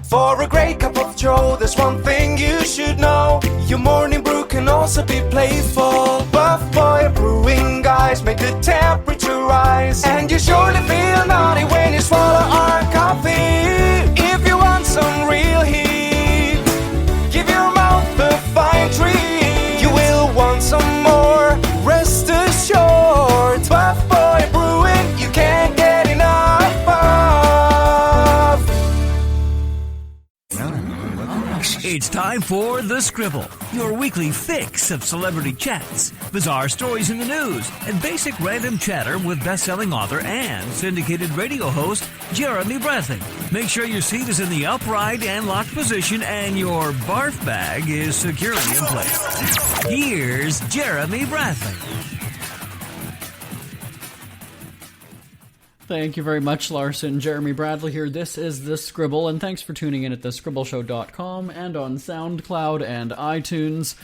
For a great cup of joe, there's one thing you should know. Your morning brew can also be playful. Buff Boy Brewing guys make the temperature rise, and you surely feel naughty when you swallow our coffee. If you want some real heat, give your mouth a fine treat. You will want some more, rest assured. Buff Boy Brewing, you can't get enough of. It's time for The Scribble, your weekly fix of celebrity chats, bizarre stories in the news, and basic random chatter with best-selling author and syndicated radio host Jeremy Bradley. Make sure your seat is in the upright and locked position and your barf bag is securely in place. Here's Jeremy Bradley. Thank you very much, Larson. Jeremy Bradley here. This is The Scribble, and thanks for tuning in at thescribbleshow.com and on SoundCloud and iTunes.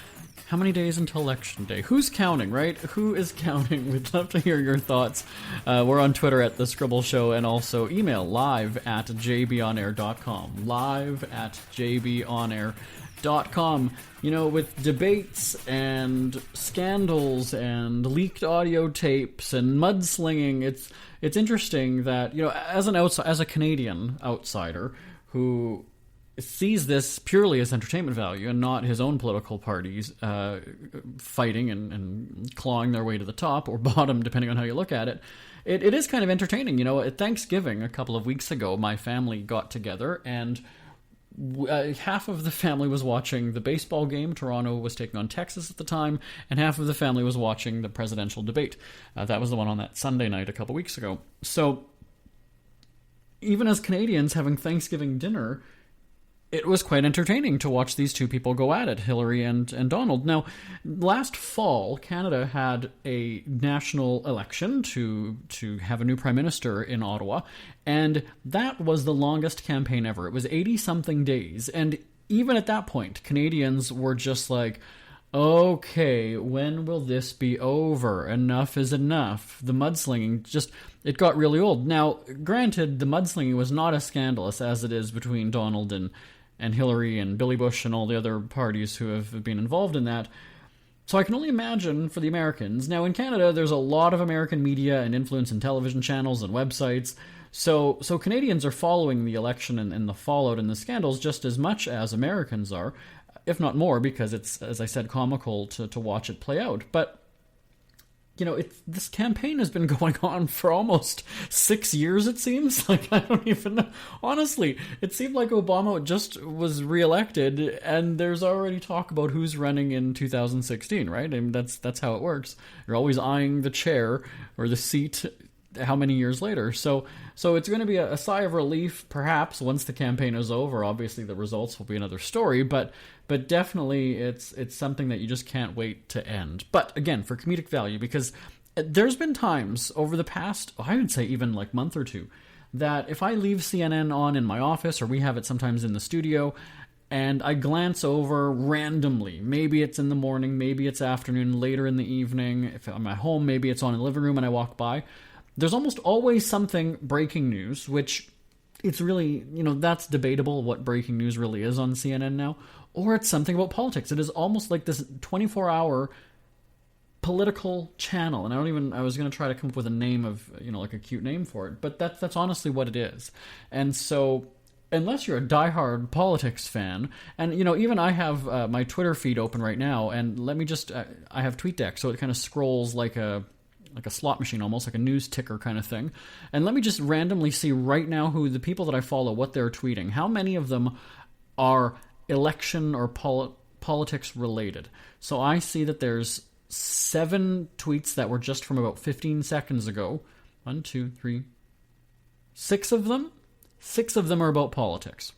How many days until Election Day? Who's counting, right? Who is counting? We'd love to hear your thoughts. We're on Twitter at The Scribble Show, and also email live@jbonair.com. live@jbonair.com. You know, with debates and scandals and leaked audio tapes and mudslinging, it's interesting that, you know, as a Canadian outsider who sees this purely as entertainment value and not his own political parties fighting and clawing their way to the top or bottom, depending on how you look at it, it is kind of entertaining. You know, at Thanksgiving a couple of weeks ago, my family got together and half of the family was watching the baseball game. Toronto was taking on Texas at the time, and half of the family was watching the presidential debate. That was the one on that Sunday night a couple weeks ago. So even as Canadians having Thanksgiving dinner, it was quite entertaining to watch these two people go at it, Hillary and Donald. Now, last fall, Canada had a national election to have a new prime minister in Ottawa, and that was the longest campaign ever. It was 80-something days, and even at that point, Canadians were just like, okay, when will this be over? Enough is enough. The mudslinging it got really old. Now, granted, the mudslinging was not as scandalous as it is between Donald and Hillary and Billy Bush and all the other parties who have been involved in that. So I can only imagine for the Americans. Now, in Canada, there's a lot of American media and influence in television channels and websites. So Canadians are following the election and the fallout and the scandals just as much as Americans are, if not more, because it's, as I said, comical to watch it play out. But you know, this campaign has been going on for almost 6 years, it seems. Like, I don't even know. Honestly, it seemed like Obama just was reelected, and there's already talk about who's running in 2016, right? I mean, that's how it works. You're always eyeing the chair or the seat how many years later. So it's going to be a sigh of relief, perhaps, once the campaign is over. Obviously, the results will be another story, but definitely it's something that you just can't wait to end. But again, for comedic value, because there's been times over the past, I would say even like month or two, that if I leave CNN on in my office, or we have it sometimes in the studio, and I glance over randomly, maybe it's in the morning, maybe it's afternoon, later in the evening, if I'm at home, maybe it's on in the living room and I walk by, there's almost always something breaking news, which it's really, you know, that's debatable what breaking news really is on CNN now, or it's something about politics. It is almost like this 24-hour political channel, and I was going to try to come up with a name of, you know, like a cute name for it, but that's honestly what it is. And so, unless you're a diehard politics fan, and, you know, even I have my Twitter feed open right now, and let me just, I have TweetDeck, so it kind of scrolls like a slot machine, almost like a news ticker kind of thing. And let me just randomly see right now who the people that I follow, what they're tweeting. How many of them are election or politics related? So I see that there's 7 tweets that were just from about 15 seconds ago. 1, 2, 3, 6 of them. 6 of them are about politics.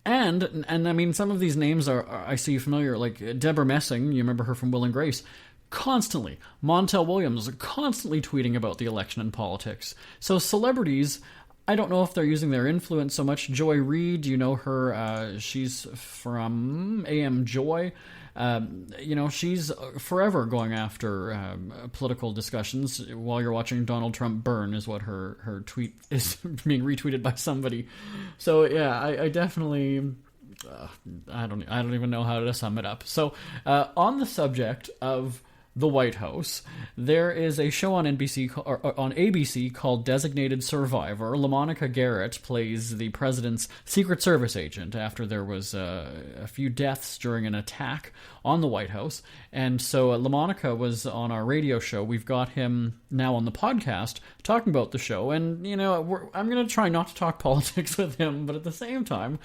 And I mean, some of these names are I see familiar, like Deborah Messing, you remember her from Will and Grace, constantly. Montel Williams constantly tweeting about the election and politics. So celebrities, I don't know if they're using their influence so much. Joy Reid, you know her, she's from AM Joy. she's forever going after political discussions while you're watching Donald Trump burn, is what her tweet is being retweeted by somebody. So yeah, I definitely. I don't even know how to sum it up. So, on the subject of the White House, there is a show on ABC called Designated Survivor. LaMonica Garrett plays the president's Secret Service agent after there was a few deaths during an attack on the White House. And so LaMonica was on our radio show. We've got him now on the podcast talking about the show. And, I'm going to try not to talk politics with him, but at the same time,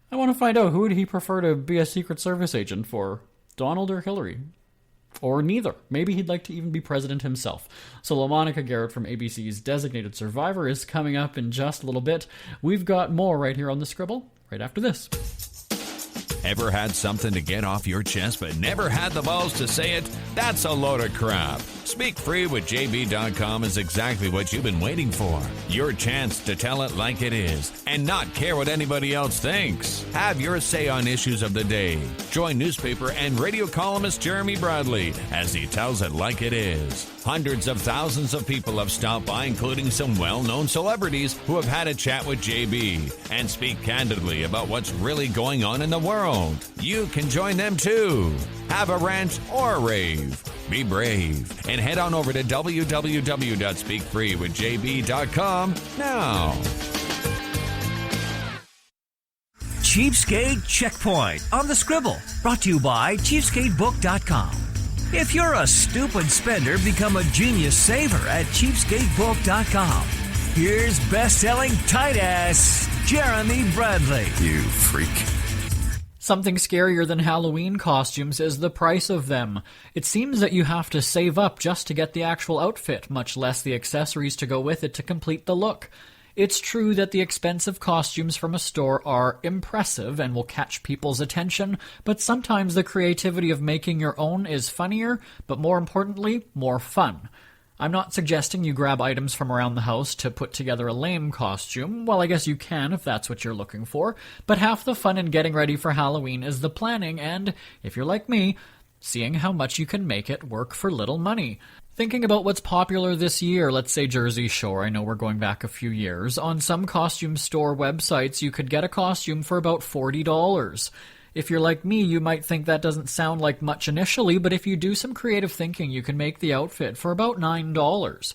I want to find out, who would he prefer to be a Secret Service agent for, Donald or Hillary? Or neither. Maybe he'd like to even be president himself. So LaMonica Garrett from ABC's Designated Survivor is coming up in just a little bit. We've got more right here on the Scribble, right after this. Ever had something to get off your chest but never had the balls to say it? That's a load of crap. Speak Free with JB.com is exactly what you've been waiting for. Your chance to tell it like it is and not care what anybody else thinks. Have your say on issues of the day. Join newspaper and radio columnist Jeremy Bradley as he tells it like it is. Hundreds of thousands of people have stopped by, including some well-known celebrities who have had a chat with JB and speak candidly about what's really going on in the world. You can join them too. Have a rant or a rave. Be brave and head on over to www.speakfreewithjb.com now. Cheapskate Checkpoint on the Scribble, brought to you by cheapskatebook.com. If you're a stupid spender, become a genius saver at cheapskatebook.com. Here's best-selling tight-ass Jeremy Bradley. You freak. Something scarier than Halloween costumes is the price of them. It seems that you have to save up just to get the actual outfit, much less the accessories to go with it to complete the look. It's true that the expensive costumes from a store are impressive and will catch people's attention, but sometimes the creativity of making your own is funnier, but more importantly, more fun. I'm not suggesting you grab items from around the house to put together a lame costume. Well, I guess you can if that's what you're looking for, but half the fun in getting ready for Halloween is the planning and, if you're like me, seeing how much you can make it work for little money. Thinking about what's popular this year, let's say Jersey Shore, I know we're going back a few years, on some costume store websites you could get a costume for about $40. If you're like me, you might think that doesn't sound like much initially, but if you do some creative thinking, you can make the outfit for about $9.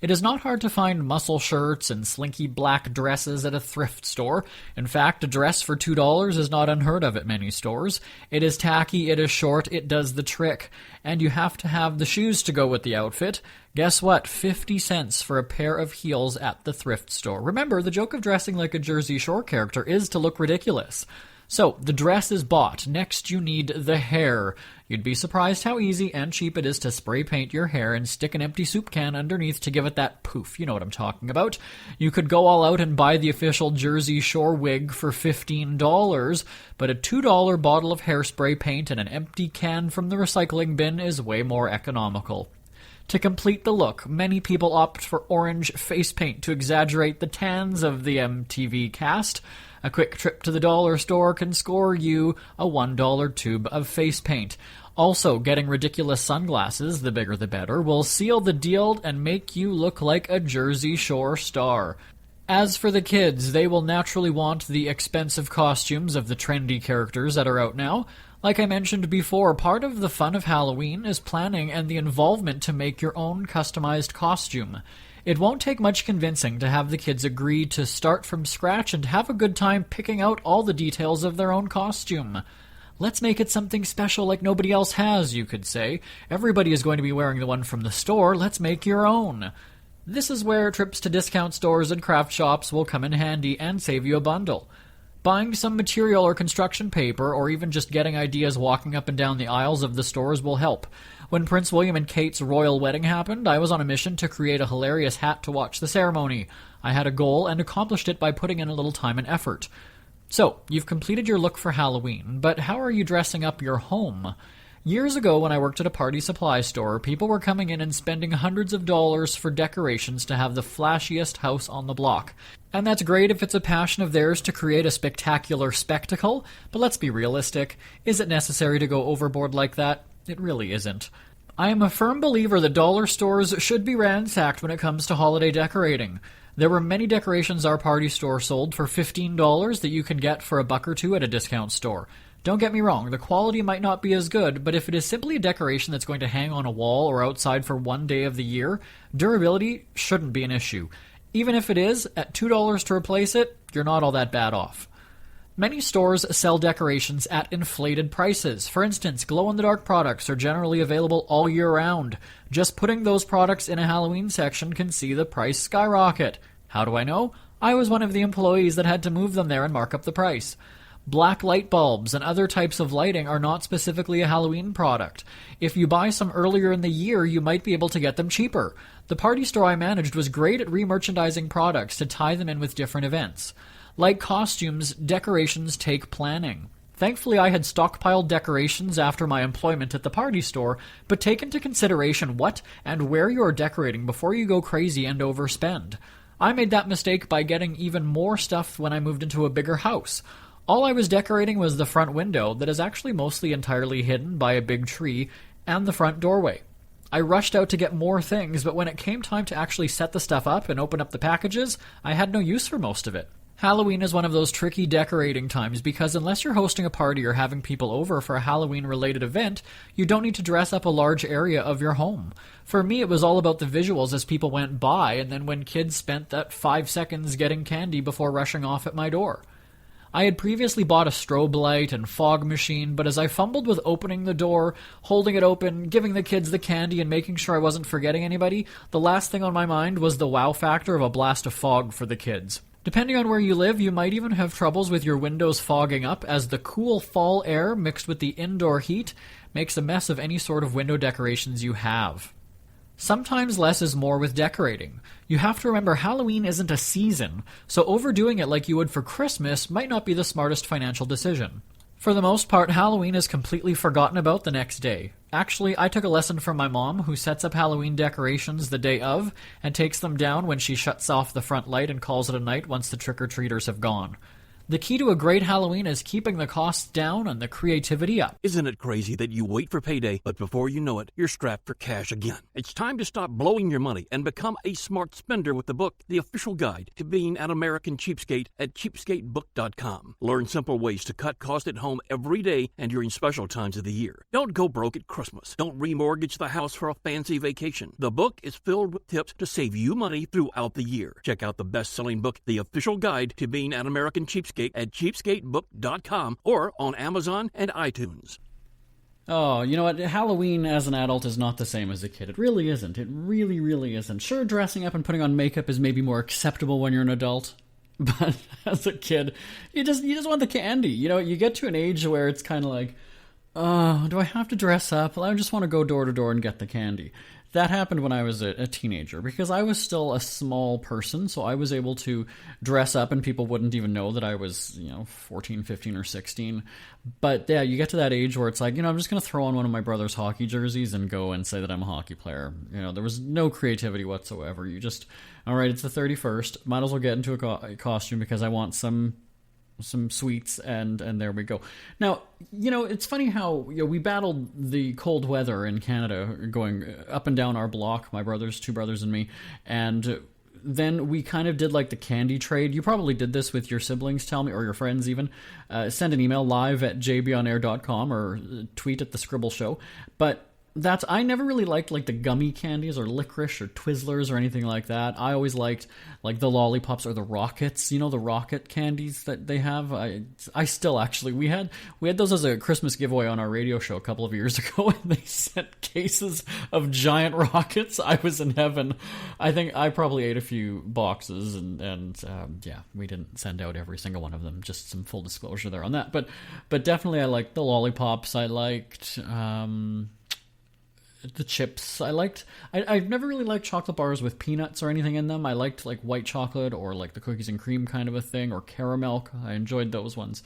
It is not hard to find muscle shirts and slinky black dresses at a thrift store. In fact, a dress for $2 is not unheard of at many stores. It is tacky, it is short, it does the trick. And you have to have the shoes to go with the outfit. Guess what? 50 cents for a pair of heels at the thrift store. Remember, the joke of dressing like a Jersey Shore character is to look ridiculous. So, the dress is bought. Next, you need the hair. You'd be surprised how easy and cheap it is to spray paint your hair and stick an empty soup can underneath to give it that poof. You know what I'm talking about. You could go all out and buy the official Jersey Shore wig for $15, but a $2 bottle of hairspray paint and an empty can from the recycling bin is way more economical. To complete the look, many people opt for orange face paint to exaggerate the tans of the MTV cast. A quick trip to the dollar store can score you a $1 tube of face paint. Also, getting ridiculous sunglasses, the bigger the better, will seal the deal and make you look like a Jersey Shore star. As for the kids, they will naturally want the expensive costumes of the trendy characters that are out now. Like I mentioned before, part of the fun of Halloween is planning and the involvement to make your own customized costume. It won't take much convincing to have the kids agree to start from scratch and have a good time picking out all the details of their own costume. Let's make it something special like nobody else has, you could say. Everybody is going to be wearing the one from the store. Let's make your own. This is where trips to discount stores and craft shops will come in handy and save you a bundle. Buying some material or construction paper, or even just getting ideas walking up and down the aisles of the stores will help. When Prince William and Kate's royal wedding happened, I was on a mission to create a hilarious hat to watch the ceremony. I had a goal and accomplished it by putting in a little time and effort. So, you've completed your look for Halloween, but how are you dressing up your home? Years ago, when I worked at a party supply store, people were coming in and spending hundreds of dollars for decorations to have the flashiest house on the block. And that's great if it's a passion of theirs to create a spectacular spectacle, but let's be realistic. Is it necessary to go overboard like that? It really isn't. I am a firm believer that dollar stores should be ransacked when it comes to holiday decorating. There were many decorations our party store sold for $15 that you can get for $1 or $2 at a discount store. Don't get me wrong, the quality might not be as good, but if it is simply a decoration that's going to hang on a wall or outside for one day of the year, durability shouldn't be an issue. Even if it is, at $2 to replace it, you're not all that bad off. Many stores sell decorations at inflated prices. For instance, glow-in-the-dark products are generally available all year round. Just putting those products in a Halloween section can see the price skyrocket. How do I know? I was one of the employees that had to move them there and mark up the price. Black light bulbs and other types of lighting are not specifically a Halloween product. If you buy some earlier in the year, you might be able to get them cheaper. The party store I managed was great at re-merchandising products to tie them in with different events. Like costumes, decorations take planning. Thankfully, I had stockpiled decorations after my employment at the party store, but take into consideration what and where you are decorating before you go crazy and overspend. I made that mistake by getting even more stuff when I moved into a bigger house. All I was decorating was the front window that is actually mostly entirely hidden by a big tree and the front doorway. I rushed out to get more things, but when it came time to actually set the stuff up and open up the packages, I had no use for most of it. Halloween is one of those tricky decorating times because unless you're hosting a party or having people over for a Halloween-related event, you don't need to dress up a large area of your home. For me, it was all about the visuals as people went by, and then when kids spent that 5 seconds getting candy before rushing off at my door. I had previously bought a strobe light and fog machine, but as I fumbled with opening the door, holding it open, giving the kids the candy, and making sure I wasn't forgetting anybody, the last thing on my mind was the wow factor of a blast of fog for the kids. Depending on where you live, you might even have troubles with your windows fogging up, as the cool fall air mixed with the indoor heat makes a mess of any sort of window decorations you have. Sometimes less is more with decorating. You have to remember Halloween isn't a season, so overdoing it like you would for Christmas might not be the smartest financial decision. For the most part, Halloween is completely forgotten about the next day. Actually, I took a lesson from my mom, who sets up Halloween decorations the day of and takes them down when she shuts off the front light and calls it a night once the trick-or-treaters have gone. The key to a great Halloween is keeping the costs down and the creativity up. Isn't it crazy that you wait for payday, but before you know it, you're strapped for cash again? It's time to stop blowing your money and become a smart spender with the book, The Official Guide to Being an American Cheapskate at cheapskatebook.com. Learn simple ways to cut costs at home every day and during special times of the year. Don't go broke at Christmas. Don't remortgage the house for a fancy vacation. The book is filled with tips to save you money throughout the year. Check out the best-selling book, The Official Guide to Being an American Cheapskate at cheapskatebook.com or on Amazon and iTunes. Oh, you know what? Halloween as an adult is not the same as a kid. It really isn't. It really, really isn't. Sure, dressing up and putting on makeup is maybe more acceptable when you're an adult, but as a kid, you just want the candy. You know, you get to an age where it's kind of like, oh, do I have to dress up? Well, I just want to go door to door and get the candy. That happened when I was a teenager, because I was still a small person, so I was able to dress up and people wouldn't even know that I was, 14, 15, or 16. But yeah, you get to that age where it's like, I'm just going to throw on one of my brother's hockey jerseys and go and say that I'm a hockey player. There was no creativity whatsoever. You just, all right, it's the 31st, might as well get into a costume because I want some sweets, and there we go. Now, it's funny how we battled the cold weather in Canada going up and down our block, my brothers, two brothers and me, and then we kind of did like the candy trade. You probably did this with your siblings, tell me, or your friends even. Send an email live at jbonair.com or tweet at the Scribble Show. But I never really liked like the gummy candies or licorice or Twizzlers or anything like that. I always liked like the lollipops or the rockets, the rocket candies that they have. I still actually, we had those as a Christmas giveaway on our radio show a couple of years ago, and they sent cases of giant rockets. I was in heaven. I think I probably ate a few boxes, and yeah, we didn't send out every single one of them. Just some full disclosure there on that. But definitely I liked the lollipops. I liked the chips. I've never really liked chocolate bars with peanuts or anything in them. I liked like white chocolate or like the cookies and cream kind of a thing, or caramel. I enjoyed those ones.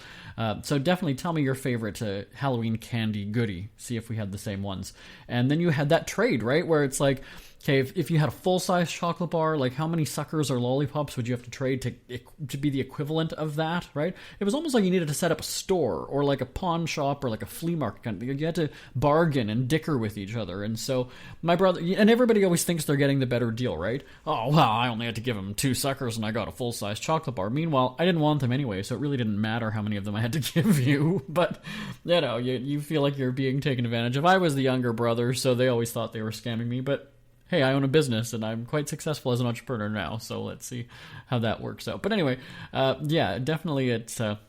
So definitely tell me your favorite Halloween candy goodie. See if we had the same ones. And then you had that trade, right? Where it's like, okay, if you had a full-size chocolate bar, like how many suckers or lollipops would you have to trade to be the equivalent of that, right? It was almost like you needed to set up a store or like a pawn shop or like a flea market kind of thing. You had to bargain and dicker with each other. And so my brother, and everybody always thinks they're getting the better deal, right? Oh, well, I only had to give him 2 suckers and I got a full-size chocolate bar. Meanwhile, I didn't want them anyway, so it really didn't matter how many of them I had to give you. But, you know, you feel like you're being taken advantage of. I was the younger brother, so they always thought they were scamming me, but hey, I own a business and I'm quite successful as an entrepreneur now, so let's see how that works out. But anyway, yeah, definitely it's a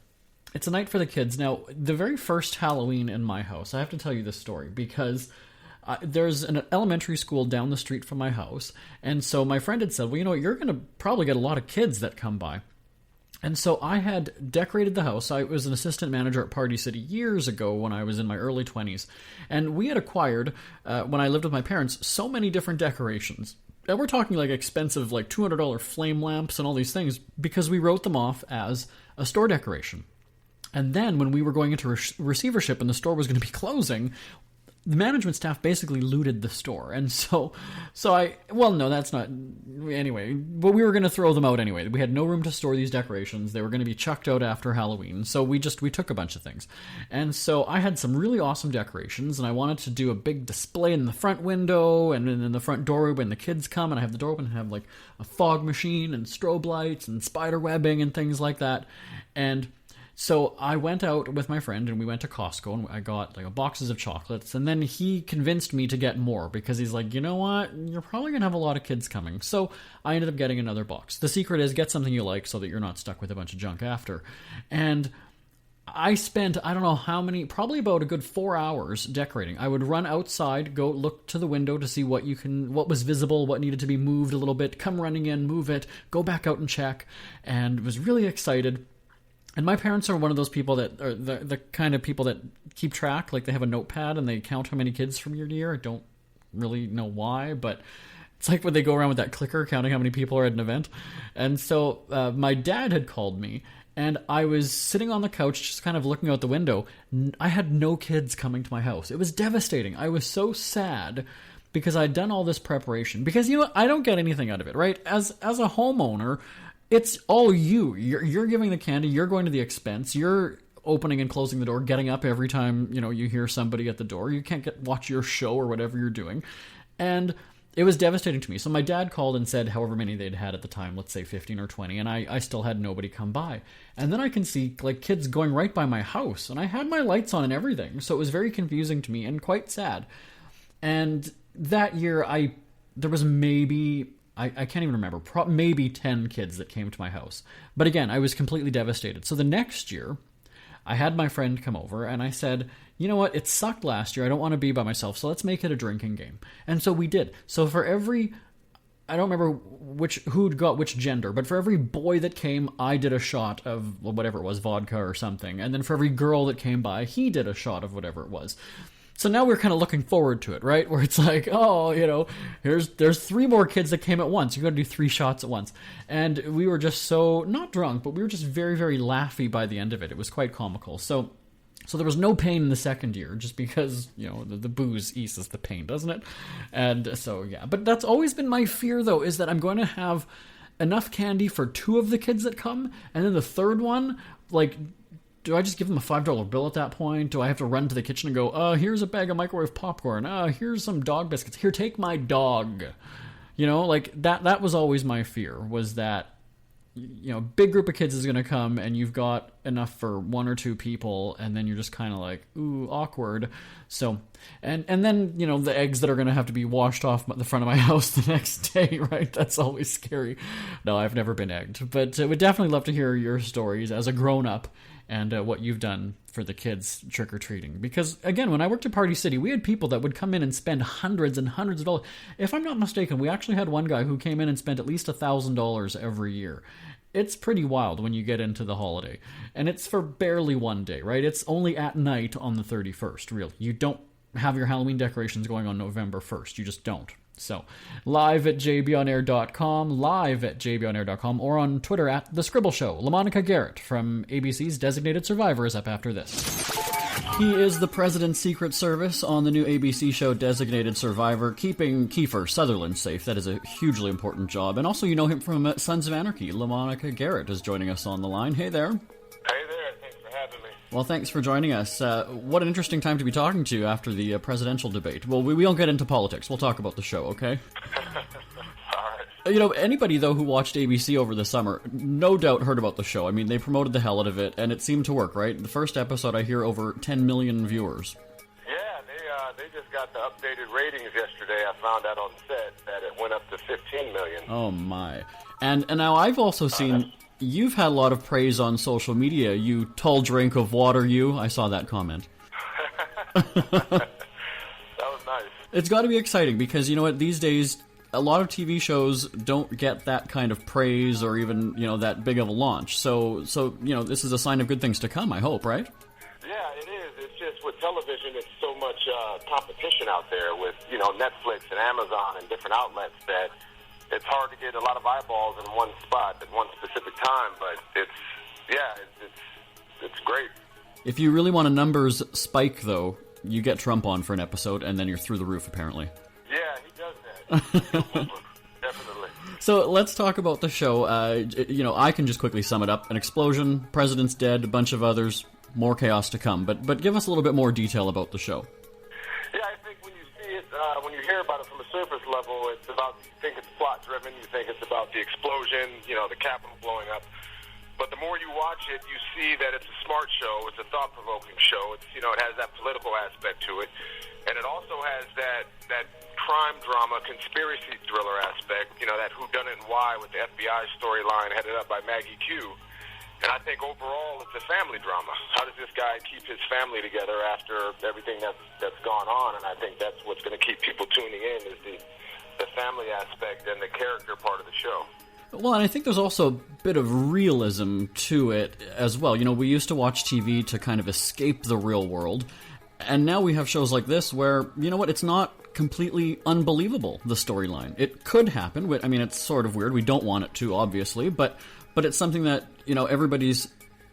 night for the kids. Now, the very first Halloween in my house, I have to tell you this story because there's an elementary school down the street from my house, and so my friend had said, well, you know what, you're going to probably get a lot of kids that come by. And so I had decorated the house. I was an assistant manager at Party City years ago when I was in my early 20s. And we had acquired, when I lived with my parents, so many different decorations. And we're talking like expensive, like $200 flame lamps and all these things, because we wrote them off as a store decoration. And then when we were going into receivership and the store was going to be closing, the management staff basically looted the store. And so that's not, anyway, but we were going to throw them out anyway. We had no room to store these decorations. They were going to be chucked out after Halloween. So we took a bunch of things. And so I had some really awesome decorations, and I wanted to do a big display in the front window and in the front doorway when the kids come, and I have the door open and have like a fog machine and strobe lights and spider webbing and things like that. And so I went out with my friend and we went to Costco and I got like boxes of chocolates, and then he convinced me to get more because he's like, you know what, you're probably going to have a lot of kids coming. So I ended up getting another box. The secret is get something you like so that you're not stuck with a bunch of junk after. And I spent, I don't know how many, probably about a good 4 hours decorating. I would run outside, go look to the window to see what was visible, what needed to be moved a little bit, come running in, move it, go back out and check, and was really excited. And my parents are one of those people that are the kind of people that keep track. Like, they have a notepad and they count how many kids from year to year. I don't really know why, but it's like when they go around with that clicker counting how many people are at an event. And so my dad had called me, and I was sitting on the couch just kind of looking out the window. I had no kids coming to my house. It was devastating. I was so sad because I'd done all this preparation. Because, you know what? I don't get anything out of it, right? As a homeowner, it's all you. You're giving the candy. You're going to the expense. You're opening and closing the door, getting up every time, you hear somebody at the door. You can't watch your show or whatever you're doing. And it was devastating to me. So my dad called and said however many they'd had at the time, let's say 15 or 20, and I still had nobody come by. And then I can see like kids going right by my house, and I had my lights on and everything. So it was very confusing to me and quite sad. And that year there was maybe, I can't even remember, maybe 10 kids that came to my house. But again, I was completely devastated. So the next year, I had my friend come over and I said, you know what, it sucked last year. I don't want to be by myself, so let's make it a drinking game. And so we did. So for every, I don't remember who'd got which gender, but for every boy that came, I did a shot of whatever it was, vodka or something. And then for every girl that came by, he did a shot of whatever it was. So now we're kind of looking forward to it, right? Where it's like, oh, there's 3 more kids that came at once. You got to do 3 shots at once. And we were just so, not drunk, but we were just very, very laughy by the end of it. It was quite comical. So there was no pain in the second year, just because, the booze eases the pain, doesn't it? And so, yeah. But that's always been my fear, though, is that I'm going to have enough candy for 2 of the kids that come, and then the third one, like, do I just give them a $5 bill at that point? Do I have to run to the kitchen and go, here's a bag of microwave popcorn. Here's some dog biscuits. Here, take my dog. Like that was always my fear, was that, big group of kids is going to come and you've got enough for 1 or 2 people, and then you're just kind of like, ooh, awkward. So, and then, the eggs that are going to have to be washed off the front of my house the next day, right? That's always scary. No, I've never been egged, but would definitely love to hear your stories as a grown-up and what you've done for the kids trick-or-treating. Because, again, when I worked at Party City, we had people that would come in and spend hundreds and hundreds of dollars. If I'm not mistaken, we actually had one guy who came in and spent at least $1,000 every year. It's pretty wild when you get into the holiday. And it's for barely one day, right? It's only at night on the 31st, really. You don't have your Halloween decorations going on November 1st. You just don't. So, live at jbonair.com, or on Twitter at The Scribble Show. LaMonica Garrett from ABC's Designated Survivor is up after this. He is the President's Secret Service on the new ABC show Designated Survivor, keeping Kiefer Sutherland safe. That is a hugely important job. And also, you know him from Sons of Anarchy. LaMonica Garrett is joining us on the line. Hey there. Hey there. Thanks for having me. Well, thanks for joining us. What an interesting time to be talking to you after the presidential debate. Well, we won't get into politics. We'll talk about the show, okay? You know, anybody, though, who watched ABC over the summer, no doubt heard about the show. I mean, they promoted the hell out of it, and it seemed to work, right? The first episode, I hear, over 10 million viewers. Yeah, they just got the updated ratings yesterday. I found out on set that it went up to 15 million. Oh, my. And now I've also seen, you've had a lot of praise on social media. You tall drink of water, you. I saw that comment. That was nice. It's got to be exciting, because, you know what, these days, a lot of TV shows don't get that kind of praise or even, you know, that big of a launch. So you know, this is a sign of good things to come, I hope, right? Yeah, it is. It's just with television, it's so much competition out there with, you know, Netflix and Amazon and different outlets that it's hard to get a lot of eyeballs in one spot at one specific time. But it's great. If you really want a numbers spike, though, you get Trump on for an episode, and then you're through the roof, apparently. Yeah, he does that. Definitely. So let's talk about the show. You know, I can just quickly sum it up. An explosion, president's dead, a bunch of others, more chaos to come. But give us a little bit more detail about the show. Yeah, I think when you see it, when you hear about it from a surface level, it's about, you think it's plot-driven, you think it's about the explosion, you know, the Capitol blowing up. But the more you watch it, you see that it's a smart show, it's a thought-provoking show. It's, you know, it has that political aspect to it. And it also has that crime drama, conspiracy thriller aspect, you know, that whodunit and why with the FBI storyline headed up by Maggie Q. And I think overall it's a family drama. How does this guy keep his family together after everything that's gone on? And I think that's what's going to keep people tuning in is the family aspect and the character part of the show. Well, and I think there's also a bit of realism to it as well. You know, we used to watch TV to kind of escape the real world, and now we have shows like this where, you know what, it's not completely unbelievable, the storyline. It could happen. I mean, it's sort of weird. We don't want it to, obviously, but it's something that, you know, everybody's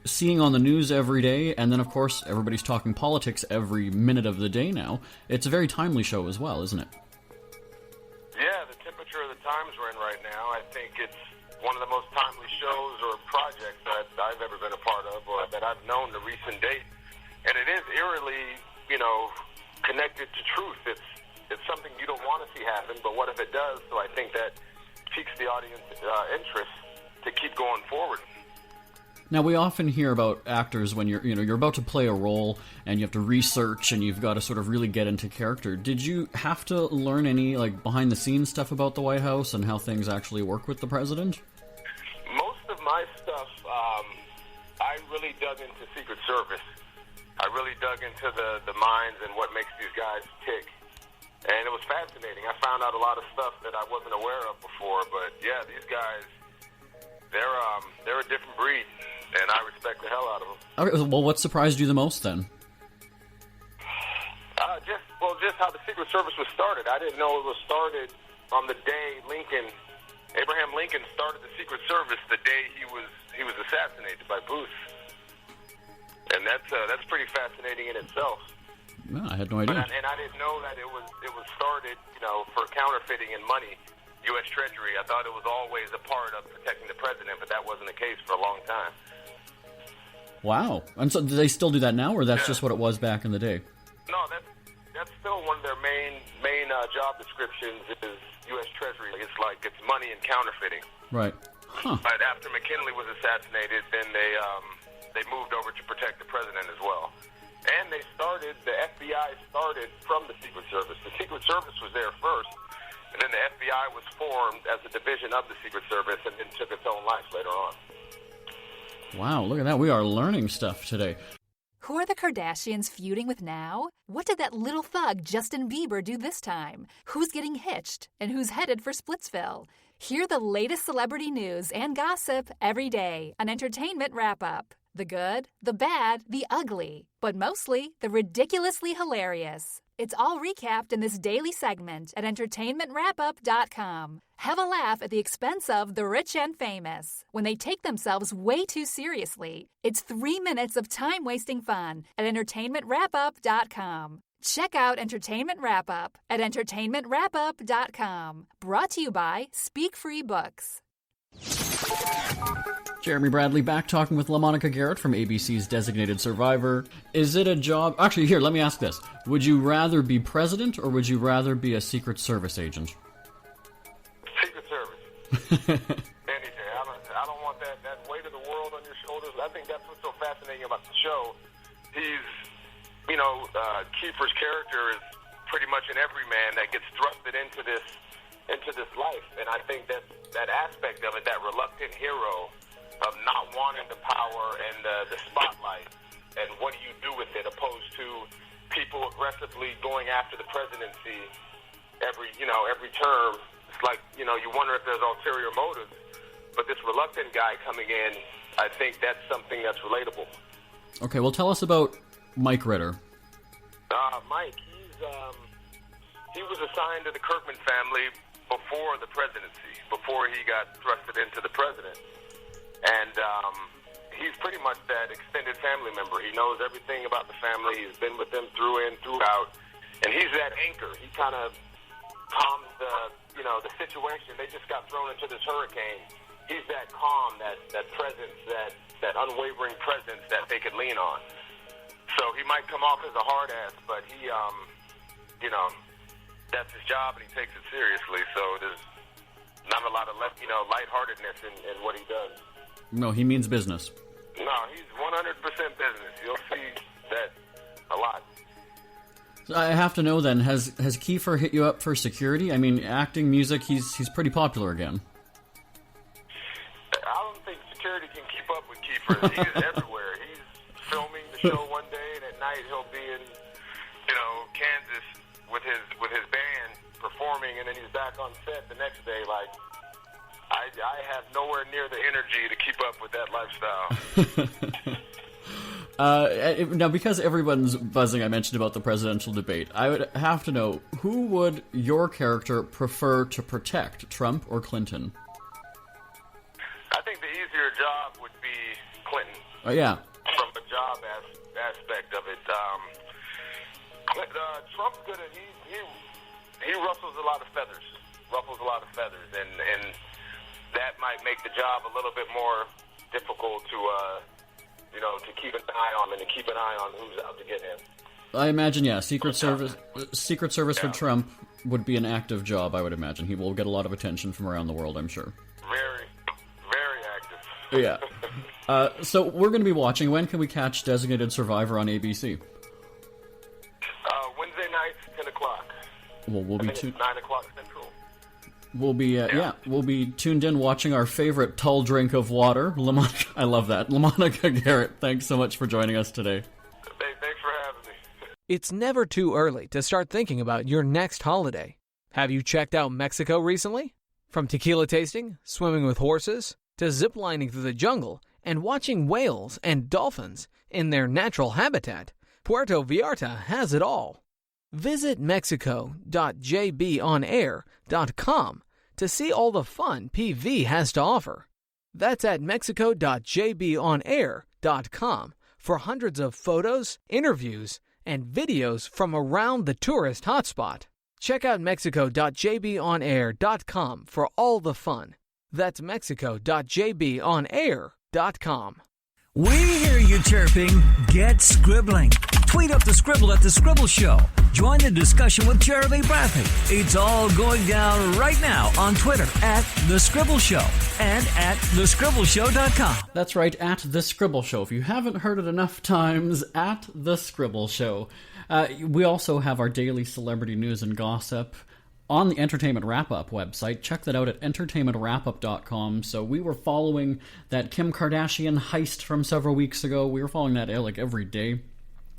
seeing on the news every day, and then, of course, everybody's talking politics every minute of the day now. It's a very timely show as well, isn't it? Yeah, the temperature of the times we're in right now, I think it's one of the most timely shows or projects that I've ever been a part of or that I've known to recent date. And it is eerily, you know, connected to truth. It's something you don't want to see happen, but what if it does? So I think that piques the audience interest to keep going forward. Now, we often hear about actors when you're about to play a role and you have to research and you've got to sort of really get into character. Did you have to learn any like behind the scenes stuff about the White House and how things actually work with the president? Most of my stuff, I really dug into Secret Service. I really dug into the minds and what makes these guys tick. And it was fascinating. I found out a lot of stuff that I wasn't aware of before. But yeah, these guys, they're a different breed, and I respect the hell out of them. Okay, well, what surprised you the most then? Just how the Secret Service was started. I didn't know it was started on the day Abraham Lincoln started the Secret Service the day he was assassinated by Booth. And that's pretty fascinating in itself. No, I had no idea. And I didn't know that it was started, you know, for counterfeiting and money, U.S. Treasury. I thought it was always a part of protecting the president, but that wasn't the case for a long time. Wow. And so do they still do that now, or that's just what it was back in the day? No, that's still one of their main job descriptions is U.S. Treasury. It's money and counterfeiting. Right. Huh. But after McKinley was assassinated, then they moved over to protect the president as well. And the FBI started from the Secret Service. The Secret Service was there first, and then the FBI was formed as a division of the Secret Service and then took its own life later on. Wow, look at that. We are learning stuff today. Who are the Kardashians feuding with now? What did that little thug Justin Bieber do this time? Who's getting hitched? And who's headed for Splitsville? Hear the latest celebrity news and gossip every day on Entertainment Wrap-Up. The good, the bad, the ugly, but mostly the ridiculously hilarious. It's all recapped in this daily segment at entertainmentwrapup.com. Have a laugh at the expense of the rich and famous when they take themselves way too seriously. It's 3 minutes of time-wasting fun at entertainmentwrapup.com. Check out Entertainment Wrap-Up at entertainmentwrapup.com. Brought to you by Speak Free Books. Jeremy Bradley back talking with LaMonica Garrett from ABC's Designated Survivor. Is it a job... Actually, here, let me ask this. Would you rather be president or would you rather be a Secret Service agent? Secret Service. Anything. I don't want that weight of the world on your shoulders. I think that's what's so fascinating about the show. Kiefer's character is pretty much an everyman that gets thrusted into this life. And I think that aspect of it, that reluctant hero of not wanting the power and the spotlight, and what do you do with it, opposed to people aggressively going after the presidency every term. It's like, you wonder if there's ulterior motives. But this reluctant guy coming in, I think that's something that's relatable. Okay, well, tell us about Mike Ritter. Mike, he was assigned to the Kirkman family before the presidency, before he got thrusted into the president. And he's pretty much that extended family member. He knows everything about the family. He's been with them through in, throughout. And he's that anchor. He kind of calms the situation. They just got thrown into this hurricane. He's that calm, that presence, that unwavering presence that they could lean on. So he might come off as a hard ass, but he, that's his job and he takes it seriously. So there's not a lot of lightheartedness in what he does. No, he means business. No, he's 100% business. You'll see that a lot. So I have to know then, has Kiefer hit you up for security? I mean, acting, music, he's pretty popular again. I don't think security can keep up with Kiefer. He's everywhere. He's filming the show one day, and at night he'll be in, Kansas with his band performing, and then he's back on set the next day. Like, I have nowhere near the energy to keep up with that lifestyle. Now, because everyone's buzzing, I mentioned about the presidential debate, I would have to know, who would your character prefer to protect, Trump or Clinton? I think the easier job would be Clinton. Oh, yeah. From the job aspect of it. Trump's good at, he ruffles a lot of feathers, and that might make the job a little bit more difficult to keep an eye on, and to keep an eye on who's out to get him. I imagine, yeah, Secret Service for Trump would be an active job, I would imagine. He will get a lot of attention from around the world, I'm sure. Very, very active. Yeah. So we're going to be watching. When can we catch Designated Survivor on ABC? Wednesday nights, 10 o'clock. Well, we'll be 9 o'clock Central. We'll be we'll be tuned in watching our favorite tall drink of water. LaMonica, I love that. LaMonica Garrett, thanks so much for joining us today. Thanks for having me. It's never too early to start thinking about your next holiday. Have you checked out Mexico recently? From tequila tasting, swimming with horses, to ziplining through the jungle and watching whales and dolphins in their natural habitat, Puerto Vallarta has it all. Visit mexico.jbonair.com to see all the fun PV has to offer. That's at mexico.jbonair.com for hundreds of photos, interviews, and videos from around the tourist hotspot. Check out mexico.jbonair.com for all the fun. That's mexico.jbonair.com. We hear you chirping. Get scribbling. Tweet up the Scribble at The Scribble Show. Join the discussion with Jeremy Bradley. It's all going down right now on Twitter at The Scribble Show and at thescribbleshow.com. That's right, at The Scribble Show. If you haven't heard it enough times, at The Scribble Show. We also have our daily celebrity news and gossip on the Entertainment Wrap-Up website. Check that out at entertainmentwrapup.com. So we were following that Kim Kardashian heist from several weeks ago. We were following that like every day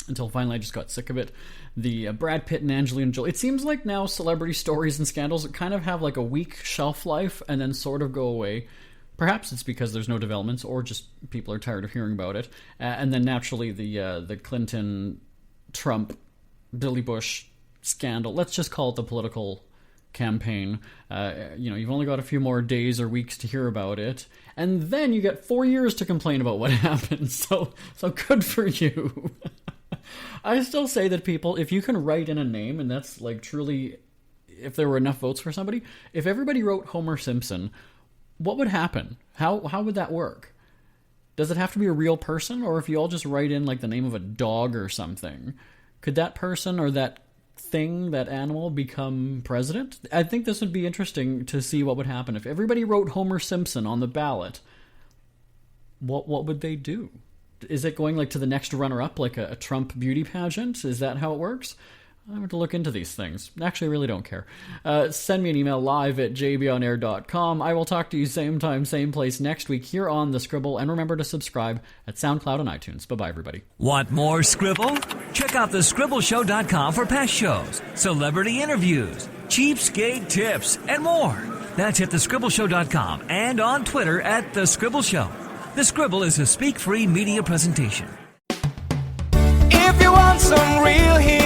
until finally I just got sick of it. The Brad Pitt and Angelina Jolie. It seems like now celebrity stories and scandals kind of have like a week shelf life and then sort of go away. Perhaps it's because there's no developments or just people are tired of hearing about it. And then naturally the Clinton, Trump, Billy Bush scandal. Let's just call it the political campaign. You've only got a few more days or weeks to hear about it, and then you get 4 years to complain about what happened. So good for you. I still say that people, if you can write in a name, and that's like truly, if there were enough votes for somebody, if everybody wrote Homer Simpson, what would happen? How would that work? Does it have to be a real person, or if you all just write in like the name of a dog or something, could that person or that thing, that animal, become president? I think this would be interesting to see what would happen if everybody wrote Homer Simpson on the ballot. What would they do? Is it going like to the next runner-up, like a Trump beauty pageant? Is that how it works? I have to look into these things. Actually, I really don't care. Send me an email live at jbonair.com. I will talk to you same time, same place next week here on The Scribble. And remember to subscribe at SoundCloud and iTunes. Bye-bye, everybody. Want more Scribble? Check out thescribbleshow.com for past shows, celebrity interviews, cheapskate tips, and more. That's at thescribbleshow.com and on Twitter at The Scribble Show. The Scribble is a speak-free media presentation. If you want some real heat,